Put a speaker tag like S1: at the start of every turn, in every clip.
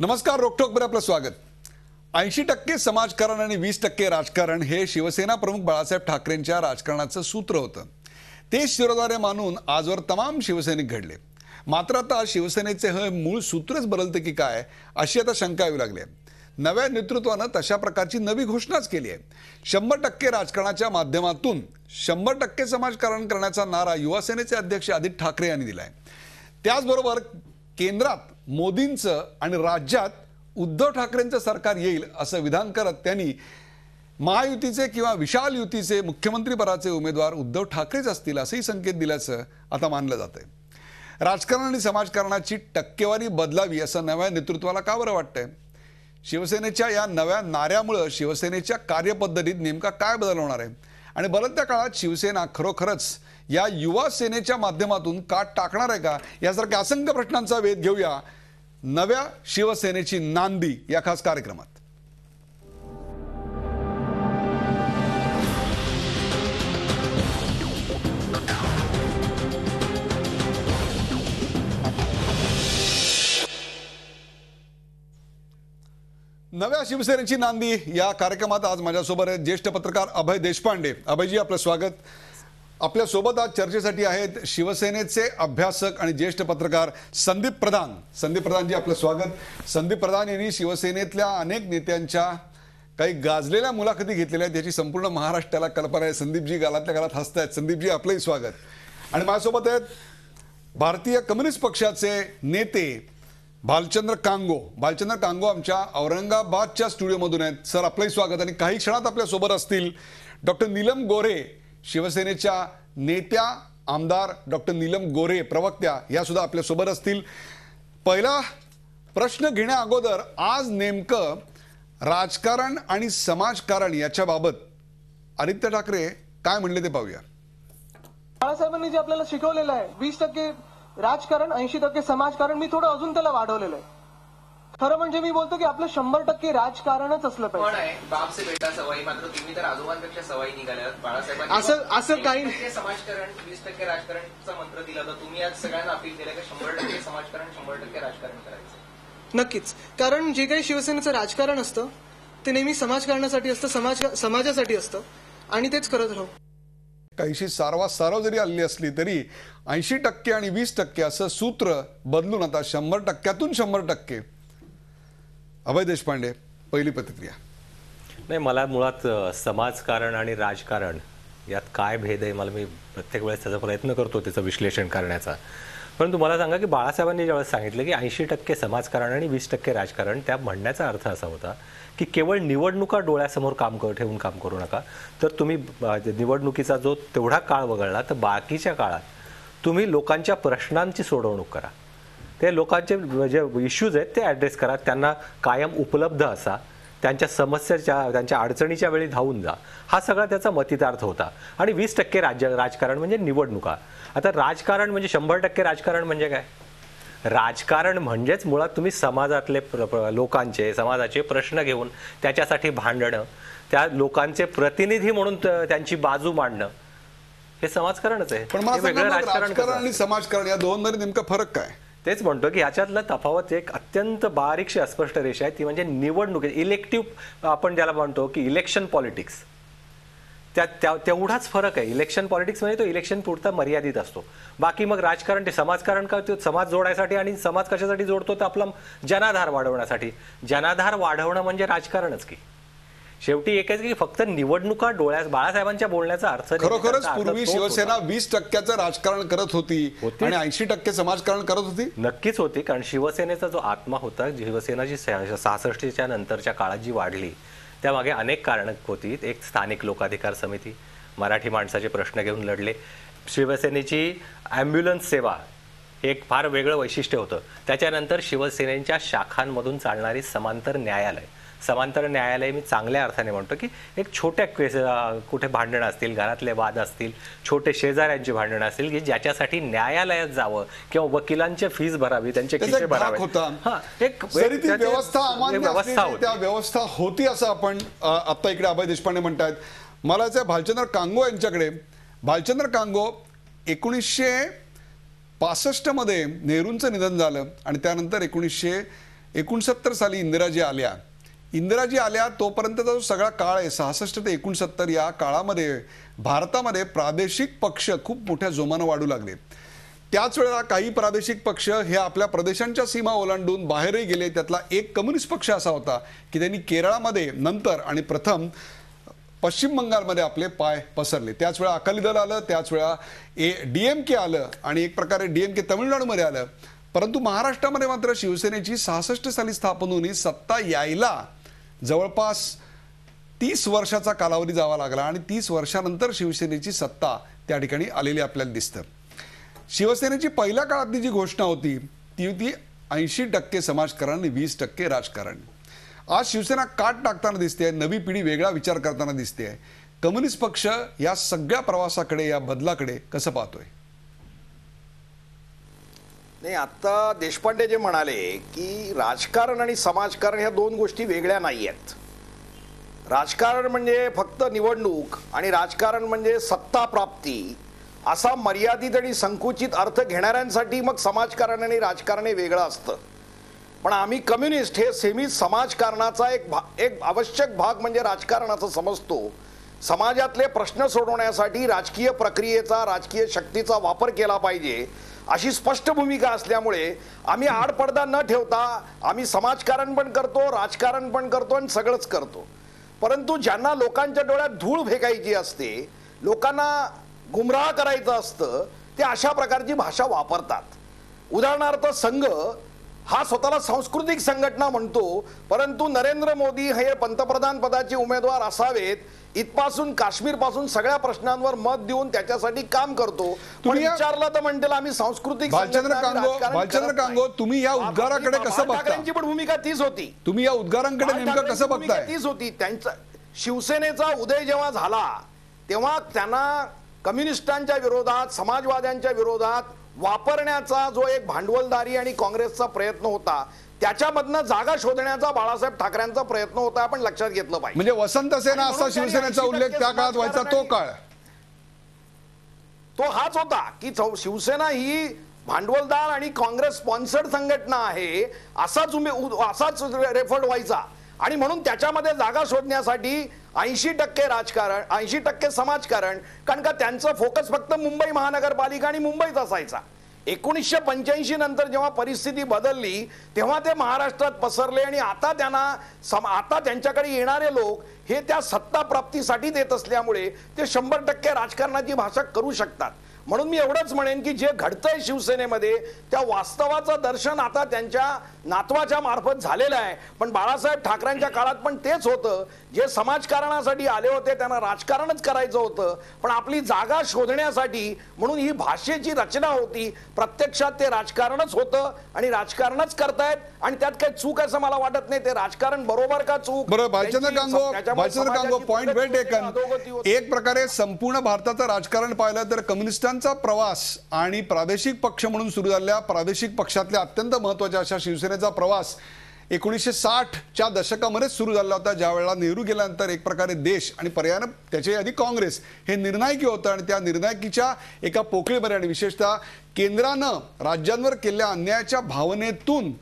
S1: नमस्कार. रोकठोकवर आपलं स्वागत. 80% समाजकारण आणि 20% राजकारण हे शिवसेना प्रमुख बाळासाहेब ठाकरेंच्या राजकारणाचं सूत्र होतं. ते शिरोधार्य मानून आजवर तमाम शिवसैनिक घडले. मात्र आता शिवसेनेचे हे मूळ सूत्रच बदलते की काय अशी आता शंका येऊ लागली आहे. नव्या नेतृत्वानं तशा प्रकारची नवी घोषणाच केली आहे. 100% राजकारणाच्या माध्यमातून 100% समाजकारण करण्याचा नारा युवासेनेचे अध्यक्ष आदित्य ठाकरे यांनी दिलाय. त्याचबरोबर केंद्रात मोदींचं आणि राज्यात उद्धव ठाकरेंचं सरकार येईल असं विधान करत त्यांनी महायुतीचे किंवा विशाल युतीचे मुख्यमंत्रीपदाचे उमेदवार उद्धव ठाकरेच असतील असेही संकेत दिल्याचं आता मानलं जातंय. राजकारण आणि समाजकारणाची टक्केवारी बदलावी असं नव्या नेतृत्वाला का बरं वाटतंय? शिवसेनेच्या या नव्या नाऱ्यामुळे शिवसेनेच्या कार्यपद्धतीत नेमका काय बदल होणार आहे आणि बदलत्या काळात शिवसेना खरोखरच या युवा सेनेच्या माध्यमातून काट टाकणार आहे का, यासारख्या असंख्य प्रश्नांचा वेध घेऊया नव्या शिवसेनेची नांदी या खास कार्यक्रमात. नव्या शिवसेनेची नांदी या कार्यक्रमात आज माझ्यासोबत आहेत ज्येष्ठ पत्रकार अभय देशपांडे. अभयजी, आपलं स्वागत. आपल्या सोबत आज चर्चेसाठी आहेत शिवसेनेचे अभ्यासक आणि ज्येष्ठ पत्रकार संदीप प्रधान. संदीप प्रधानजी, आपलं स्वागत. संदीप प्रधान यांनी शिवसेनेतल्या अनेक नेत्यांच्या काही गाजलेल्या मुलाखती घेतलेल्या आहेत, याची संपूर्ण महाराष्ट्राला कल्पना आहे. संदीपजी गालातल्या गालात हसतायत. संदीपजी, आपलंही स्वागत. आणि माझ्यासोबत आहेत भारतीय कम्युनिस्ट पक्षाचे नेते भालचंद्र कांगो. भालचंद्र कांगो आमच्या औरंगाबादच्या स्टुडिओमधून आहेत. सर, आपलंही स्वागत. आणि काही क्षणात आपल्या सोबत असतील डॉक्टर नीलम गोरे, शिवसेनेच्या नेत्या आमदार डॉक्टर नीलम गोरे, प्रवक्त्या, या सुद्धा आपल्या सोबत असतील. पहिला प्रश्न घेण्या अगोदर आज नेमकं राजकारण आणि समाजकारण याच्या बाबत आदित्य ठाकरे काय म्हणले ते पाहूया.
S2: बाळासाहेबांनी जे आपल्याला शिकवलेलं आहे 20% राजकारण 80% समाजकारण, मी थोडं अजून त्याला वाढवलेलं आहे. खरं म्हणजे मी बोलतो की आपलं 100% राजकारणच असलं पाहिजे.
S3: बाप से बेटा सवाई, मात्र तुम्ही तर आजोबांपेक्षा सवाई निघाल्यात. बाळासाहेबांनी
S2: असं काही
S3: समाजकारण 20% राजकारणचा मंत्र दिला होता. तुम्ही आज सगळ्यांना अपील केलं की 100% समाजकारण 100% राजकारण करायचं.
S2: नक्कीच, कारण जे काही शिवसेनेचं राजकारण असतं ते नेहमी समाजकारणासाठी असतं, समाजासाठी असतं आणि तेच करत राहू.
S1: काहीशी सारवासारव जरी आलेली असली तरी 80% आणि 20% असं सूत्र बदलून आता 100%तून 100%. अभय देशपांडे, पहिली प्रतिक्रिया.
S4: नाही, मला मुळात समाजकारण आणि राजकारण यात काय भेद आहे, मी प्रत्येक वेळेस त्याचा प्रयत्न करतो त्याचं विश्लेषण करण्याचा. परंतु मला सांगा की बाळासाहेबांनी ज्यावेळेस सांगितलं की 80% समाजकारण आणि 20% राजकारण, त्या म्हणण्याचा अर्थ असा होता की केवळ निवडणुका डोळ्यासमोर ठेवून काम करू नका. तर तुम्ही निवडणुकीचा जो तेवढा काळ वगळला तर बाकीच्या काळात तुम्ही लोकांच्या प्रश्नांची सोडवणूक करा. ते लोकांचे जे इश्यूज आहेत ते ॲड्रेस करा, त्यांना कायम उपलब्ध असा, त्यांच्या समस्याच्या त्यांच्या अडचणीच्या वेळी धावून जा. हा सगळा त्याचा मतितार्थ होता. आणि 20% राजकारण म्हणजे निवडणुका. आता राजकारण म्हणजे 100% राजकारण म्हणजे काय? राजकारण म्हणजेच मुळात तुम्ही समाजातले लोकांचे, समाजाचे प्रश्न घेऊन त्याच्यासाठी भांडणं, त्या लोकांचे प्रतिनिधी म्हणून त्यांची बाजू मांडणं, हे समाजकारणच आहे.
S1: पण राजकारण आणि समाजकारण या दोनमध्ये नेमका फरक काय?
S4: तेच म्हणतो की ह्याच्यातला तफावत एक अत्यंत बारीकशी अस्पष्ट रेषा आहे, ती म्हणजे निवडणूक. इलेक्टिव्ह आपण ज्याला म्हणतो की इलेक्शन पॉलिटिक्स, तेवढाच फरक आहे. इलेक्शन पॉलिटिक्स म्हणजे तो इलेक्शन पुरता मर्यादित असतो. बाकी मग राजकारण ते समाजकारण का, तो समाज जोडायसाठी. आणि समाज कशासाठी जोडतो तर आपला जनाधार वाढवण्यासाठी. जनाधार वाढवणं म्हणजे राजकारणच की. शेवटी एक आहे की फक्त निवडणुका डोळ्यात, बाळासाहेबांच्या बोलण्याचा अर्थ
S1: खरोखरच पूर्वी शिवसेना 20%चं राजकारण करत होती आणि 80% समाजकारण करत होती.
S4: नक्कीच होती, कारण शिवसेनेचा जो आत्मा होता, शिवसेना जी 66च्या नंतरच्या काळात जी वाढली त्यामागे अनेक कारणं होती. एक स्थानिक लोकाधिकार समिती, मराठी माणसाचे प्रश्न घेऊन लढले. शिवसेनेची ॲम्ब्युलन्स सेवा एक फार वेगळं वैशिष्ट्य होतं. त्याच्यानंतर शिवसेनेच्या शाखांमधून चालणारी समांतर न्यायालय. समांतर न्यायालय मी चांगल्या अर्थाने म्हणतो की एक छोट्या कुठे भांडणं असतील, घरातले वाद असतील, छोटे शेजाऱ्यांची भांडणं असतील की ज्याच्यासाठी न्यायालयात जावं किंवा वकिलांच्या फीस भरावी, त्यांचे खिसे भरावे,
S1: व्यवस्था होती असं आपण आता इकडे अभय देशपांडे म्हणतात. मला भालचंद्र कांगो यांच्याकडे. भालचंद्र कांगो, 1965 मध्ये नेहरूंचं निधन झालं आणि त्यानंतर 69 साली इंदिराजी आल्या तोपर्यंतचा जो सगळा काळ आहे 66 ते 69 या काळामध्ये भारतामध्ये प्रादेशिक पक्ष खूप मोठ्या जोमानं वाढू लागले. त्याच वेळेला काही प्रादेशिक पक्ष हे आपल्या प्रदेशांच्या सीमा ओलांडून बाहेरही गेले. त्यातला एक कम्युनिस्ट पक्ष असा होता की त्यांनी केरळामध्ये नंतर आणि प्रथम पश्चिम बंगालमध्ये आपले पाय पसरले. त्याच वेळा अकाली दल आलं, त्याच वेळा DMK आलं आणि एक प्रकारे DMK तमिळनाडूमध्ये आलं. परंतु महाराष्ट्रामध्ये मात्र शिवसेनेची 66 साली स्थापन होऊन सत्ता यायला जवळपास 30 वर्षाचा कालावधी जावा लागला आणि 30 वर्षानंतर शिवसेनेची सत्ता त्या ठिकाणी आलेली आपल्याला दिसतं. शिवसेनेची पहिल्या काळातली जी घोषणा होती ती होती 80% समाजकारण आणि 20% राजकारण. आज शिवसेना काट टाकताना दिसते, नवी पिढी वेगळा विचार करताना दिसते. कम्युनिस्ट पक्ष या सगळ्या प्रवासाकडे, या बदलाकडे कसं पाहतोय?
S5: नाही, आता देशपांडे जे म्हणाले की राजकारण आणि समाजकारण ह्या दोन गोष्टी वेगळ्या नाही आहेत. राजकारण म्हणजे फक्त निवडणूक आणि राजकारण म्हणजे सत्ता प्राप्ती असा मर्यादित आणि संकुचित अर्थ घेणाऱ्यांसाठी मग समाजकारण आणि राजकारण हे वेगळं असतं. पण आम्ही कम्युनिस्ट हे सेमी समाजकारणाचा एक आवश्यक भाग म्हणजे राजकारणाचं समजतो. समाजातले प्रश्न सोडवण्यासाठी राजकीय प्रक्रियेचा, राजकीय शक्तीचा वापर केला पाहिजे अशी स्पष्ट भूमिका असल्यामुळे आम्ही आडपडदा न ठेवता आम्ही समाजकारण पण करतो, राजकारण पण करतो आणि सगळंच करतो. परंतु ज्यांना लोकांच्या डोळ्यात धूळ फेकायची असते, लोकांना गुमराह करायचं असतं, ते अशा प्रकारची भाषा वापरतात. उदाहरणार्थ संघ हा स्वतःला सांस्कृतिक संघटना म्हणतो, परंतु नरेंद्र मोदी हे पंतप्रधान पदाचे उमेदवार असावेत इथपासून काश्मीर पासून सगळ्या प्रश्नांवर मत देऊन त्याच्यासाठी काम करतो.
S1: तुम्ही
S5: विचारलं तर म्हणतील आम्ही सांस्कृतिक
S1: भालचंद्र कांगो, तुम्ही या उद्गारांकडे कसं बघता?
S5: त्यांची पण भूमिका तीच होती.
S1: तुम्ही या उद्गारांकडे नेमकं कसं बघताय?
S5: तीच होती. त्यांचा शिवसेनेचा उदय जेव्हा झाला तेव्हा त्यांना कम्युनिस्टांच्या विरोधात, समाजवाद्यांच्या विरोधात वापरण्याचा जो एक भांडवलदारी आणि काँग्रेसचा प्रयत्न होता, त्याच्यामधनं जागा शोधण्याचा बाळासाहेब ठाकरेंचा प्रयत्न होता. आपण लक्षात घेतलं पाहिजे.
S1: म्हणजे वसंत सेना असा शिवसेनेचा उल्लेख त्या काळात व्हायचा, तो काळ
S5: तो हाच होता की शिवसेना ही भांडवलदार आणि काँग्रेस स्पॉन्सर्ड संघटना आहे असाच रेफर्ड व्हायचा. आणि म्हणून त्याच्यामध्ये जागा शोधण्यासाठी 80% राजकारण, 80% समाजकारण, कारण का त्यांचं फोकस फक्त मुंबई महानगरपालिका आणि मुंबईत असायचा. 1985 नंतर जेव्हा परिस्थिती बदलली तेव्हा ते महाराष्ट्रात पसरले आणि आता त्यांच्याकडे येणारे लोक हे त्या सत्ता प्राप्तीसाठी देत असल्यामुळे ते 100% राजकारणाची भाषा करू शकतात. म्हणून मी एवढंच म्हणेन की जे घडतंय शिवसेनेमध्ये त्या वास्तवाचं दर्शन आता त्यांच्या नातवाच्या मार्फत झालेलं आहे. पण बाळासाहेब ठाकरेंच्या काळात पण तेच होतं. जे समाजकारणासाठी आले होते त्यांना राजकारणच करायचं होतं, पण आपली जागा शोधण्यासाठी म्हणून ही भाषेची रचना होती. प्रत्यक्षात ते राजकारणच होतं आणि राजकारणच करतायत आणि त्यात काही चूक असं मला वाटत नाही. ते राजकारण बरोबर का चूक?
S1: बरं, भालचंद्र कांगो पॉइंट वेल टेकन. एक प्रकारे संपूर्ण भारताचं राजकारण पाहिलं तर कम्युनिस्टांचा प्रवास आणि प्रादेशिक पक्ष म्हणून सुरू झालेल्या प्रादेशिक पक्षातल्या अत्यंत महत्त्वाच्या अशा शिवसेनेचा प्रवास 1960च्या दशकामध्ये सुरू झाला होता, ज्या वेळेला नेहरू गेल्यानंतर एक प्रकारे देश आणि पर्यायानं त्याच्या आधी काँग्रेस हे निर्णायकी होतं आणि त्या निर्णायकीच्या एका पोकळीमध्ये आणि विशेषतः केंद्रानं राज्यांवर केलेल्या अन्यायाच्या भावनेतून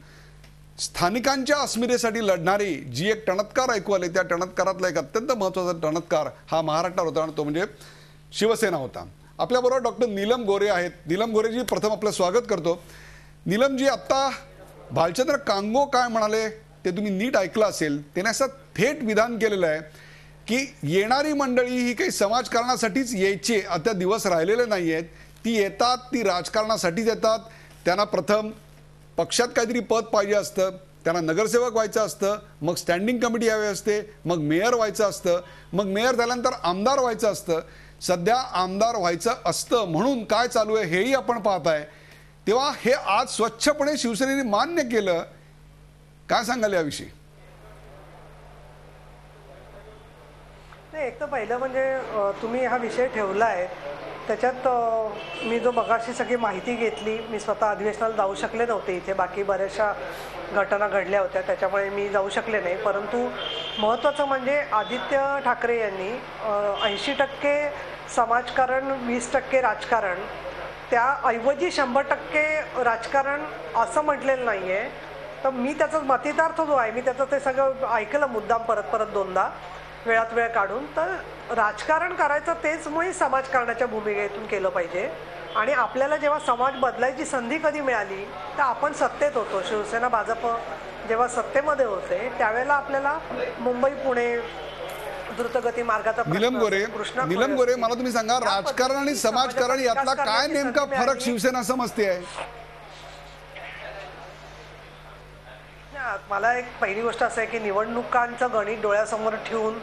S1: स्थानिकांच्या अस्मितेसाठी लढणारी जी एक टणत्कार ऐकू आले, त्या टणत्कारातला एक अत्यंत महत्त्वाचा टणत्कार हा महाराष्ट्रात होता आणि तो म्हणजे शिवसेना होता. आपल्याबरोबर डॉक्टर नीलम गोरे आहेत. नीलम गोरेजी, प्रथम आपलं स्वागत करतो. नीलमजी, आत्ता भालचंद्र कांगो काय म्हणाले ते तुम्ही नीट ऐकलं असेल. त्याने असं थेट विधान केलेलं आहे की येणारी मंडळी ही काही समाजकारणासाठीच यायची आता दिवस राहिलेले नाही आहेत. ती येतात, ती राजकारणासाठीच येतात. त्यांना प्रथम पक्षात काहीतरी पद पाहिजे असतं, त्यांना नगरसेवक व्हायचं असतं, मग स्टँडिंग कमिटी हवी असते, मग मेयर व्हायचं असतं, मग मेयर झाल्यानंतर आमदार व्हायचं असतं. सध्या आमदार व्हायचं असतं म्हणून काय चालू आहे हेही आपण पाहताय. तेव्हा हे आज स्वच्छपणे शिवसेनेने मान्य केलं. काय सांगाल याविषयी?
S6: नाही, एक तर पहिलं म्हणजे तुम्ही हा विषय ठेवला आहे त्याच्यात मी जो मगाशी सगळी माहिती घेतली, मी स्वतः अधिवेशनाला जाऊ शकले नव्हते. इथे बाकी बऱ्याचशा घटना घडल्या होत्या त्याच्यामुळे मी जाऊ शकले नाही. परंतु महत्त्वाचं म्हणजे आदित्य ठाकरे यांनी 80% समाजकारण 20% राजकारण त्याऐवजी 100% राजकारण असं म्हटलेलं नाही आहे. तर मी त्याचा मतितार्थ जो आहे मी त्याचं ते सगळं ऐकलं मुद्दाम परत परत दोनदा वेळात वेळ काढून. तर राजकारण करायचं तेच मुळे समाजकारणाच्या भूमिकेतून केलं पाहिजे. आणि आपल्याला जेव्हा समाज बदलायची संधी कधी मिळाली तर आपण सत्तेत होतो. शिवसेना भाजप जेव्हा सत्तेमध्ये होते त्यावेळेला आपल्याला मुंबई पुणे द्रुतगती मार्गाचा
S1: नीलम गोरे मला तुम्ही सांगा, राजकारण आणि समाजकारण यातला काय नेमका फरक शिवसेना समजते आहे?
S6: मला एक पहिली गोष्ट असं आहे की निवडणुकांचं गणित डोळ्यासमोर ठेवून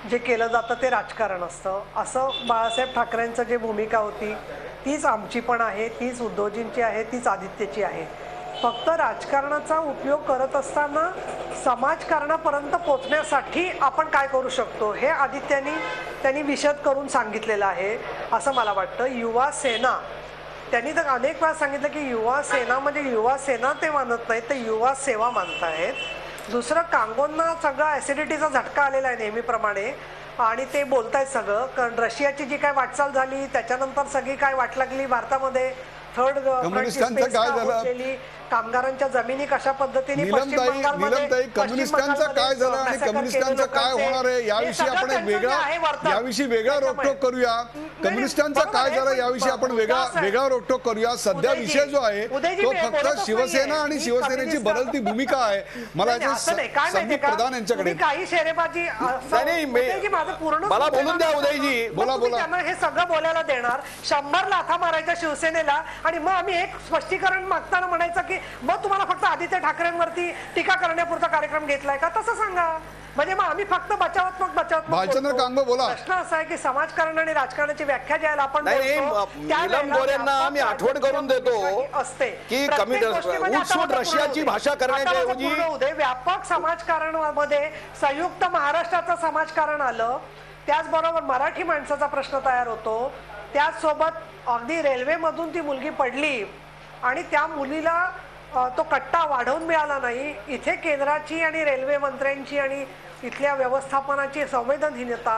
S6: जे केलं जातं ते राजकारण असतं. असं बाळासाहेब ठाकरेंचं जे भूमिका होती तीच आमची पण आहे, तीच उद्धवजींची आहे, तीच आदित्यची आहे. फक्त राजकारणाचा उपयोग करत असताना समाजकारणापर्यंत पोचण्यासाठी आपण काय करू शकतो हे त्यांनी विशद करून सांगितलेलं आहे असं मला वाटतं. युवा सेना त्यांनी तर अनेक वेळा सांगितलं की युवा सेना म्हणजे युवा सेना ते मानत नाहीत तर युवा सेवा मानतायत. दुसरं कांगोंना सगळं ऍसिडिटीचा झटका आलेला आहे नेहमीप्रमाणे आणि ते बोलतायत सगळं. कारण रशियाची जी काय वाटचाल झाली त्याच्यानंतर सगळी काय वाट लागली भारतामध्ये थर्ड
S1: कम्युनिस्टांचं काय झालं,
S6: कामगारांच्या जमिनी कशा पद्धतीने
S1: नीलमताई कम्युनिस्टांचं काय झालं आणि कम्युनिस्टांचं काय होणार आहे याविषयी आपण वेगळा रोकटोक करूया. कम्युनिस्टांचं काय झालं याविषयी आपण वेगळा रोकटोक करूया. सध्या विषय जो आहे तो फक्त शिवसेना आणि शिवसेनेची बदलती भूमिका आहे. मला संदीप प्रधान यांच्याकडे
S6: काही शेरेबाजी माझं पूर्ण
S5: मला बोलून द्या उदयजी.
S1: बोला.
S6: हे सगळं बोलायला देणार 100 लाथा मारायच्या शिवसेनेला आणि मग आम्ही एक स्पष्टीकरण मागताना म्हणायचं की मग तुम्हाला फक्त आदित्य ठाकरेंवरती टीका करण्यापुरता कार्यक्रम घेतलाय का तसं सांगा. म्हणजे मग आम्ही फक्त बचावात्मक
S1: बोला.
S6: प्रश्न असा आहे की समाजकारण आणि राजकारणाची व्याख्या ज्याला आपण
S5: नीलम गोरेंना आम्ही आठवण करून देतो
S6: असते
S5: की उत्सुक रशियाची भाषा करण्याच्या
S6: व्यापक समाजकारणामध्ये संयुक्त महाराष्ट्राचं समाजकारण आलं. त्याचबरोबर मराठी माणसाचा प्रश्न तयार होतो. त्याचसोबत अगदी रेल्वेमधून ती मुलगी पडली आणि त्या मुलीला तो कट्टा वाढवून मिळाला नाही. इथे केंद्राची आणि रेल्वे मंत्र्यांची आणि इथल्या व्यवस्थापनाची संवेदनहीनता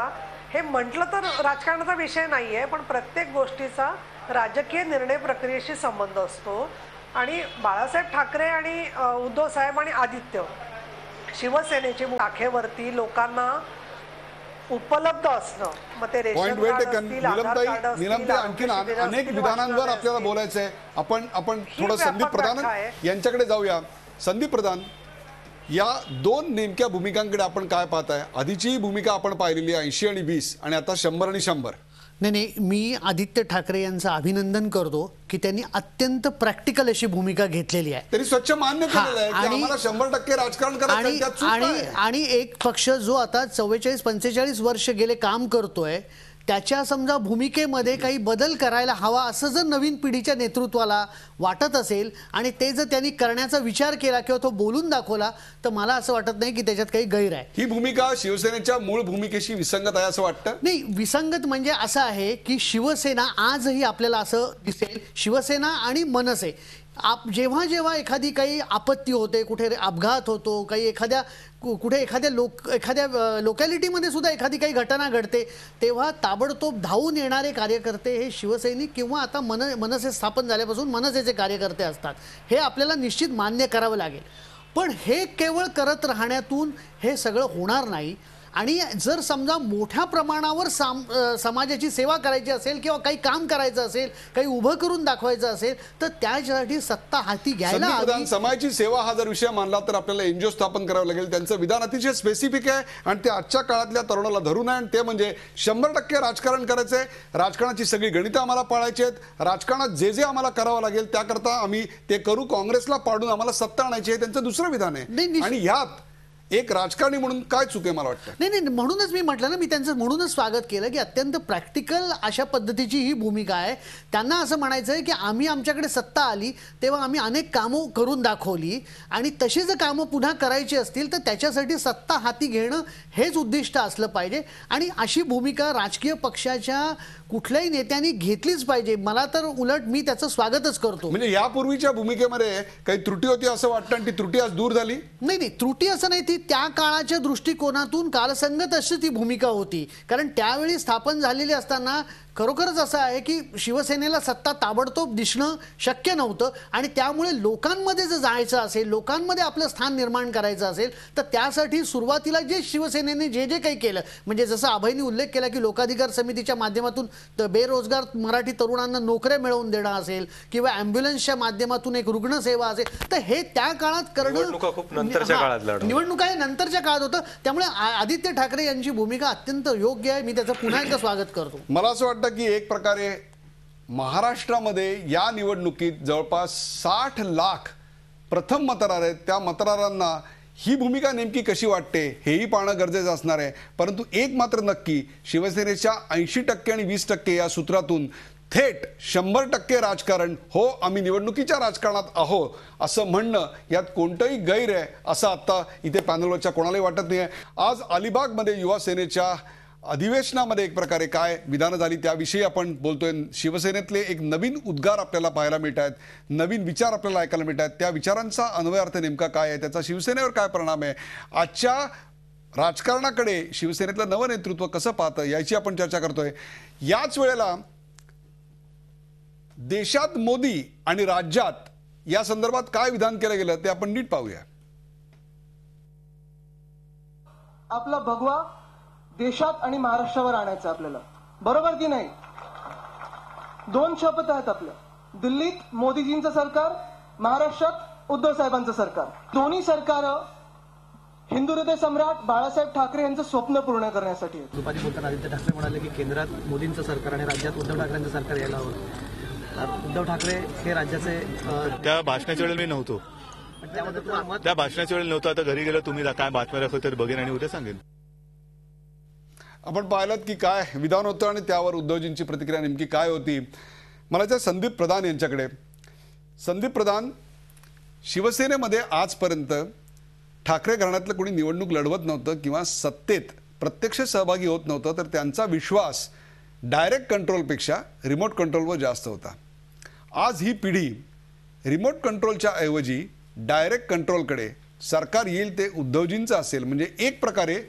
S6: हे म्हटलं तर राजकारणाचा विषय नाही आहे पण प्रत्येक गोष्टीचा राजकीय निर्णय प्रक्रियेशी संबंध असतो. आणि बाळासाहेब ठाकरे आणि उद्धव साहेब आणि आदित्य शिवसेनेची शाखेवरती लोकांना उपलब्ध असणं मग ते रेशन कार्ड असतील, आधार कार्ड असतील,
S1: आणखी अनेक विधानांवर आपल्याला बोलायचं आहे. आपण थोडं संदीप प्रधान यांच्याकडे जाऊया. संदीप प्रधान, या दोन नेमक्या भूमिकांकडे आपण काय पाहताय? आधीची भूमिका आपण पाहिलेली 80 आणि 20 आणि आता 100 आणि 100.
S7: नाही, मी आदित्य ठाकरे यांचं अभिनंदन करतो की त्यांनी अत्यंत प्रॅक्टिकल अशी भूमिका घेतलेली आहे.
S1: त्यांनी स्वच्छ मान्य केलेलं आहे की आम्हाला 100% राजकारण करायचं
S7: आणि एक पक्ष जो आता 44-45 वर्ष गेले काम करतोय त्याच्या समजा भूमिकेमध्ये काही बदल करायला हवा असं जर नवीन पिढीच्या नेतृत्वाला वाटत असेल आणि ते जर त्यांनी करण्याचा विचार केला किंवा तो बोलून दाखवला तर मला असं वाटत नाही की त्याच्यात काही गैर आहे.
S1: ही भूमिका शिवसेनेच्या मूळ भूमिकेशी विसंगत आहे असं वाटतं?
S7: नाही, विसंगत म्हणजे असं आहे की शिवसेना आजही आपल्याला असं दिसेल, शिवसेना आणि मनसे जेव्हा जेव्हा एखादी काही आपत्ती होते, कुठे अपघात होतो, काही एखाद्या लोकॅलिटीमध्ये सुद्धा एखादी काही घटना घडते तेव्हा ताबडतोब धावून येणारे कार्यकर्ते हे शिवसैनिक किंवा आता मनसे स्थापन झाल्यापासून मनसेचे कार्यकर्ते असतात. हे आपल्याला निश्चित मान्य करावं लागेल. पण हे केवळ करत राहण्यातून हे सगळं होणार नाही. आणि जर समजा मोठ्या प्रमाणावर समाजाची सेवा करायची असेल किंवा काही काम करायचं असेल, काही उभं करून दाखवायचं असेल तर त्यासाठी सत्ता हाती घ्यायला हवी.
S1: समाजाची सेवा हा जर विषय मानला तर आपल्याला एनजीओ स्थापन करावं लागेल. त्यांचं विधान अतिशय स्पेसिफिक आहे आणि ते आजच्या काळातल्या तरुणाला धरून आहे आणि ते म्हणजे 100% राजकारण करायचंय. राजकारणाची सगळी गणितं आम्हाला पाळायची आहेत. राजकारणात जे आम्हाला करावं लागेल त्याकरता आम्ही ते करू. काँग्रेसला पाडून आम्हाला सत्ता आणायची आहे, त्यांचं दुसरं विधान आहे. आणि यात एक राजकारणी म्हणून काय चूक आहे मला वाटतं?
S7: नाही, म्हणूनच मी म्हटलं ना, मी त्यांचं म्हणूनच स्वागत केलं की अत्यंत प्रॅक्टिकल अशा पद्धतीची ही भूमिका आहे. त्यांना असं म्हणायचं आहे की आम्ही आमच्याकडे सत्ता आली तेव्हा आम्ही अनेक कामं करून दाखवली आणि तशी जर कामं पुन्हा करायची असतील तर त्याच्यासाठी सत्ता हाती घेणं हेच उद्दिष्ट असलं पाहिजे. आणि अशी भूमिका राजकीय पक्षाच्या कुठल्याही नेत्यांनी घेतलीच पाहिजे. मला तर उलट मी त्याचं स्वागतच करतो.
S1: म्हणजे यापूर्वीच्या भूमिकेमध्ये काही त्रुटी होती असं वाटतं आणि ती त्रुटी आज दूर झाली?
S7: नाही, त्रुटी असं नाही, ती त्या काळाच्या दृष्टिकोनातून कालसंगत अशी ती भूमिका होती. कारण त्यावेळी स्थापन झालेली असताना खरोखरच असं आहे की शिवसेनेला सत्ता ताबडतोब दिसणं शक्य नव्हतं आणि त्यामुळे लोकांमध्ये जर जायचं असेल, लोकांमध्ये आपलं स्थान निर्माण करायचं असेल, तर त्यासाठी सुरुवातीला जे शिवसेनेने जे काही केलं, म्हणजे जसं अभयनी उल्लेख केला की लोकाधिकार समितीच्या माध्यमातून बेरोजगार मराठी तरुणांना नोकऱ्या मिळवून देणं असेल किंवा ॲम्ब्युलन्सच्या माध्यमातून एक रुग्णसेवा असेल, तर हे त्या काळात करणं
S4: निवडणुका खूप नंतरच्या काळात लढवल्या.
S7: निवडणुका हे नंतरच्या काळात होतं. त्यामुळे आदित्य ठाकरे यांची भूमिका अत्यंत योग्य आहे. मी त्याचं पुन्हा एकदा स्वागत करतो.
S1: मला असं वाटतं की एक प्रकारे महाराष्ट्रामध्ये या निवडणुकीत जवळपास 60 लाख प्रथम मतदार आहेत. त्या मतदारांना ही भूमिका नेमकी कशी वाटते हेही पाहणं गरजेचं असणार आहे. परंतु एक मात्र नक्की, शिवसेनेच्या 80% आणि 20% या सूत्रातून थेट 100% राजकारण, हो आम्ही निवडणुकीच्या राजकारणात आहोत असं म्हणणं यात कोणतंही गैर आहे असं आता इथे पॅनलवरच्या कोणालाही वाटत नाही आहे. आज अलिबागमध्ये युवा सेनेच्या अधिवेशनामध्ये एक प्रकारे काय विधानं झाली त्याविषयी आपण बोलतोय. शिवसेनेतले एक नवीन उद्गार आपल्याला पाहायला मिळत आहेत, नवीन विचार आपल्याला ऐकायला मिळत आहेत. त्या विचारांचा अन्वयार्थ नेमका काय आहे, त्याचा शिवसेनेवर काय परिणाम आहे, आजच्या राजकारणाकडे शिवसेनेतलं नवं नेतृत्व कसं पाहतं याची आपण चर्चा करतोय. याच वेळेला देशात मोदी आणि राज्यात या संदर्भात काय विधान केलं गेलं ते आपण नीट पाहूया.
S2: आपला भगवा देशात आणि महाराष्ट्रावर आणायचं आपल्याला, बरोबर की नाही? 2 शपथ आहेत आपल्या. दिल्लीत मोदीजींचं सरकार, महाराष्ट्रात उद्धव साहेबांचं सरकार. दोन्ही सरकार हिंदू हृदय सम्राट बाळासाहेब ठाकरे यांचं स्वप्न पूर्ण करण्यासाठी आहेत.
S8: दुपारी बोलताना आदित्य ठाकरे म्हणाले की केंद्रात मोदींचं सरकार आणि राज्यात उद्धव ठाकरेंचं सरकार यायला हवं. उद्धव ठाकरे हे राज्याचे
S9: त्या भाषणाच्या वेळेला मी नव्हतो. त्या भाषणाच्या वेळेला नव्हतं. आता घरी गेलो, तुम्ही काय बातम्या दाखवत तर बघेन आणि उद्या सांगेन.
S1: आपण पाहिलं की काय विधान होतं आणि त्यावर उद्धवजींची प्रतिक्रिया नेमकी काय होती. मला त्या संदीप प्रधान यांच्याकडे. संदीप प्रधान, शिवसेनेमध्ये आजपर्यंत ठाकरे घराण्यातलं कोणी निवडणूक लढवत नव्हतं किंवा सत्तेत प्रत्यक्ष सहभागी होत नव्हतं, तर त्यांचा विश्वास डायरेक्ट कंट्रोलपेक्षा रिमोट कंट्रोलवर जास्त होता. आज ही पिढी रिमोट कंट्रोलच्या ऐवजी डायरेक्ट कंट्रोलकडे, सरकार येईल ते उद्धवजींचं असेल, म्हणजे एक प्रकारे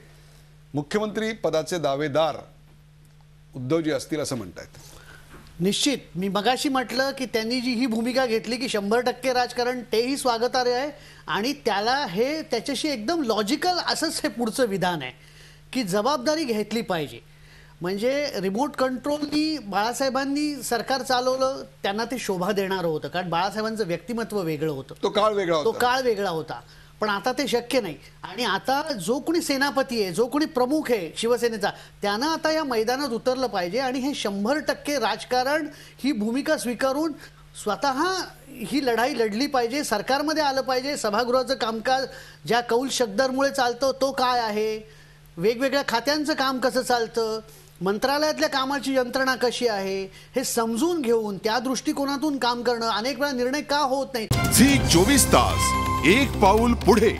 S1: मुख्यमंत्री पदाचे दावेदार उद्धवजी असतील असं म्हणतायत.
S7: निश्चित. मी मगाशी म्हटलं की त्यांनी जी ही भूमिका घेतली की 100% राजकारण, तेही स्वागतार्ह आहे आणि त्याच्याशी एकदम लॉजिकल असंच हे पुढचं विधान आहे की जबाबदारी घेतली पाहिजे. म्हणजे रिमोट कंट्रोलनी बाळासाहेबांनी सरकार चालवलं, त्यांना ते शोभा देणारं होतं, कारण बाळासाहेबांचं व्यक्तिमत्व वेगळं होतं,
S1: तो काळ वेगळा होता. पण आता ते शक्य नाही. आणि आता जो कोणी सेनापती आहे, जो कोणी प्रमुख आहे शिवसेनेचा, त्यानं आता या मैदानात उतरलं पाहिजे आणि हे 100% राजकारण ही भूमिका स्वीकारून स्वतः ही लढाई लढली पाहिजे. सरकारमध्ये आलं पाहिजे. सभागृहाचं कामकाज ज्या कौल शब्दांमुळे चालतं तो काय आहे, वेगवेगळ्या खात्यांचं काम कसं चालतं, मंत्रालयातल्या कामाची यंत्रणा कशी आहे, हे समजून घेऊन त्या दृष्टिकोनातून काम करणं. अनेक वेळा निर्णय का होत नाही.
S10: झी 24 तास, एक पाऊल पुढे.